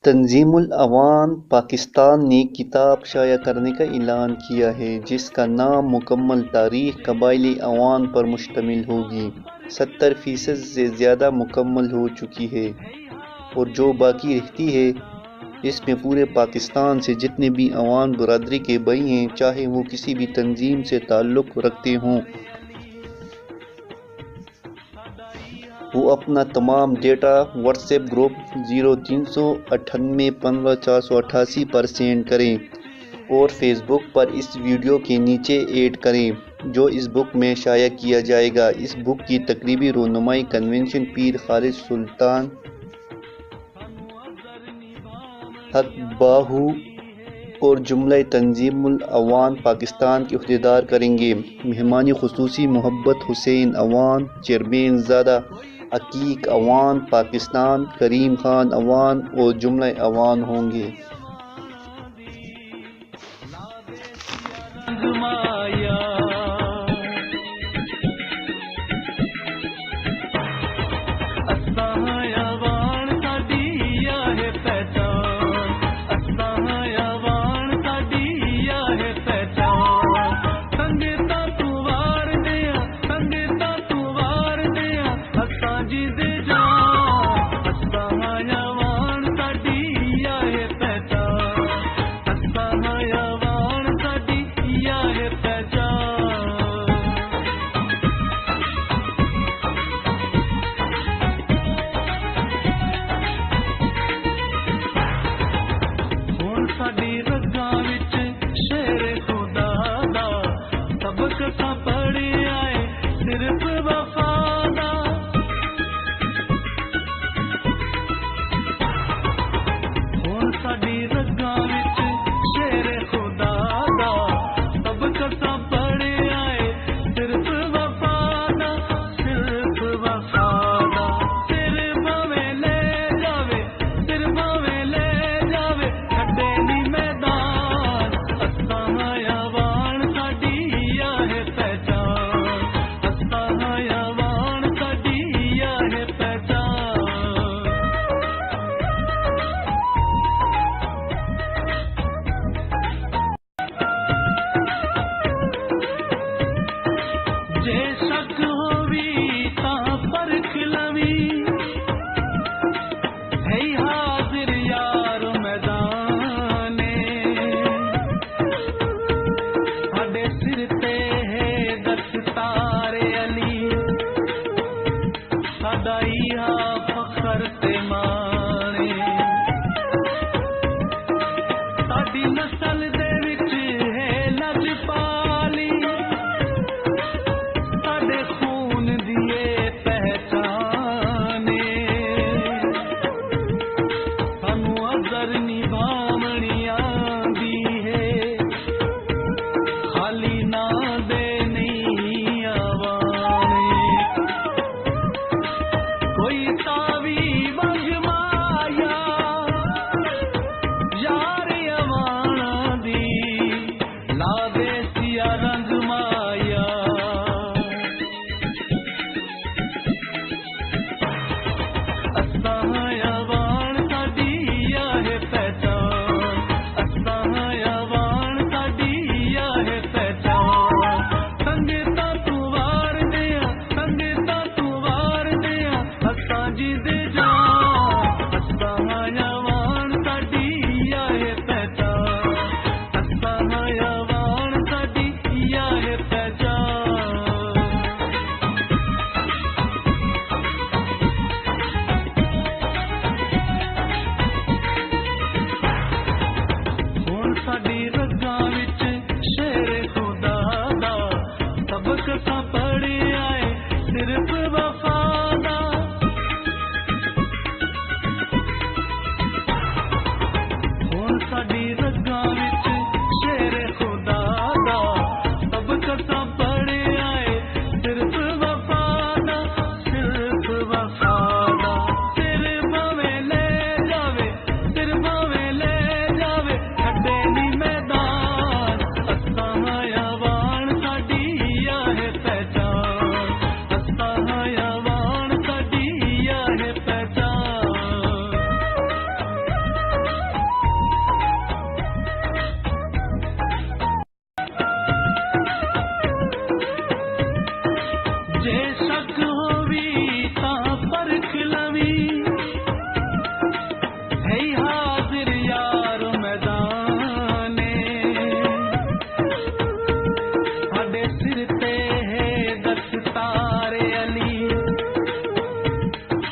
तंजीमुल अवान पाकिस्तान ने किताब शाया करने का ऐलान किया है जिसका नाम मुकम्मल तारीख कबायली अवान पर मुश्तमिल होगी। 70% से ज़्यादा मुकम्मल हो चुकी है और जो बाकी रहती है इसमें पूरे पाकिस्तान से जितने भी अवान बरादरी के भाई हैं, चाहे वो किसी भी तंजीम से ताल्लुक़ रखते हों, वो अपना तमाम डेटा व्हाट्सएप ग्रुप 0398154488 पर सेंड करें और फेसबुक पर इस वीडियो के नीचे ऐड करें जो इस बुक में शाया किया जाएगा। इस बुक की तकरीबी रोनुमाई कन्वेंशन पीर खालिद सुल्तान हक बाहू और जुमला तंजीमुल अवान पाकिस्तान के अहदेदार करेंगे। मेहमानी खुसूसी मोहब्बत हुसैन अवान, चेयरमैन ज़ादा अकीक अवान पाकिस्तान, करीम खान अवान और जुमला अवान होंगे।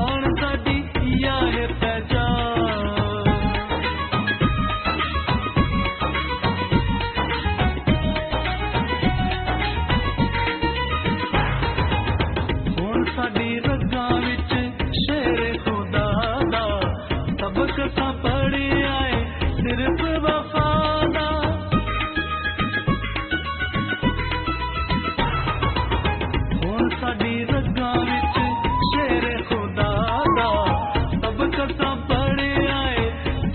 आवान साडी या है पहचान। हुण साडी रगां विच शेरे खुदा दा सबक तां पढ़िया है सिर्फ वफा दा। हुण साडी रगां विच शेरे खुदा दा सबक तां पढ़िया है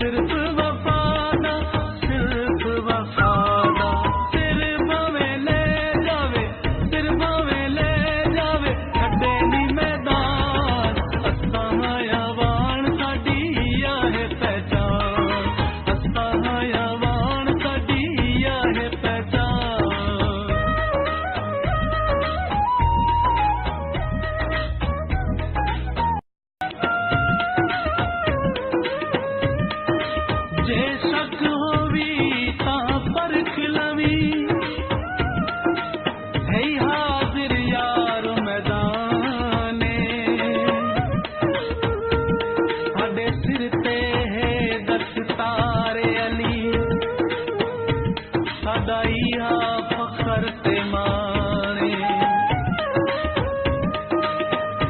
सिर्फ वफा दा, सिर्फ वफा दा। सिर भावें ले जावे, सिर भावें ले जावे, छड्डे नी मैदान। असां हयावान साडी या है पहचान, असां हयावान फखर ते माणे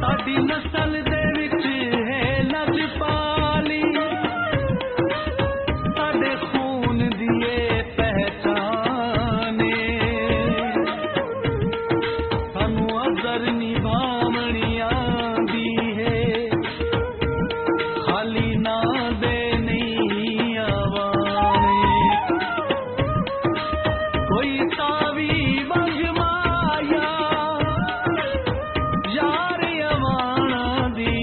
साडी नस्ल दे विच है लजपाली साडे खून दी ये पहचाने सानू अज़र निभावणी आंदी है खाली ना दे नहीं आवाने कोई तावी बंग माया यार अवाना दी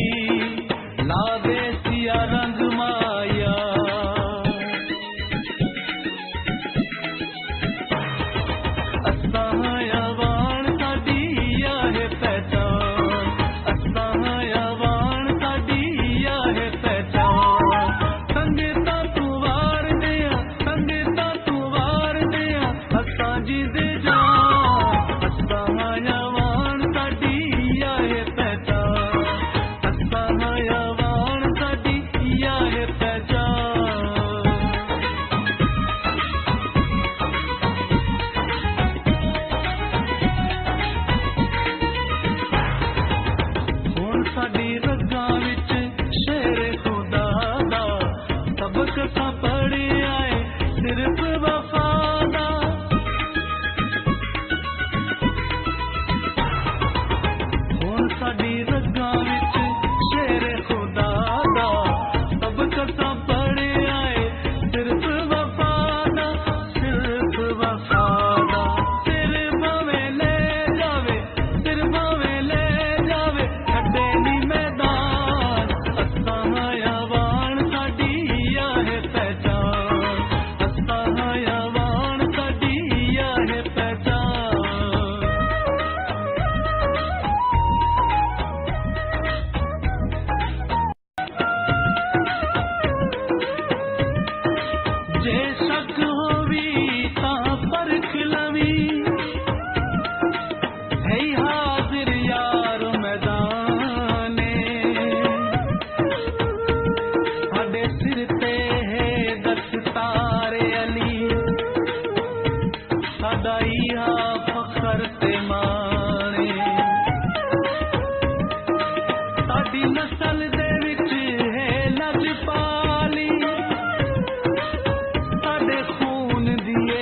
ला दे सिया रंग माया असां अवान साडी आहे पहचान असां अवान साडी आहे पहचान संगता तू वार दिया संगता तू वार दिया असां जी दे जान असां अवान साडी आहे पहचान असां अवान साडी आहे पहचान हुण साडी रगां विच शेर खुदा दा सबक असां पढ़िया है सिर्फ वफा दा हुण साडी रगां विच शेर खुदा दा सबक असां पढ़िया है सिर्फ वफा दा सिर्फ वफा दा सिर भावें ले जावे सिर भावें ले जावे छड्डे नी मैदान असां अवान साडी आहे पहचान असां अवान साडी आहे पहचान जे शक होवी तां परख लवी है हाजिर यार मैदाने साडे सिर ते है दस्तार अली साडा इहा फखर ते माणे साडी नस्ल दे विच है लजपाली साडे खून दी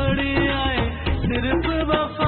छोड़ आए सिर्फ वफा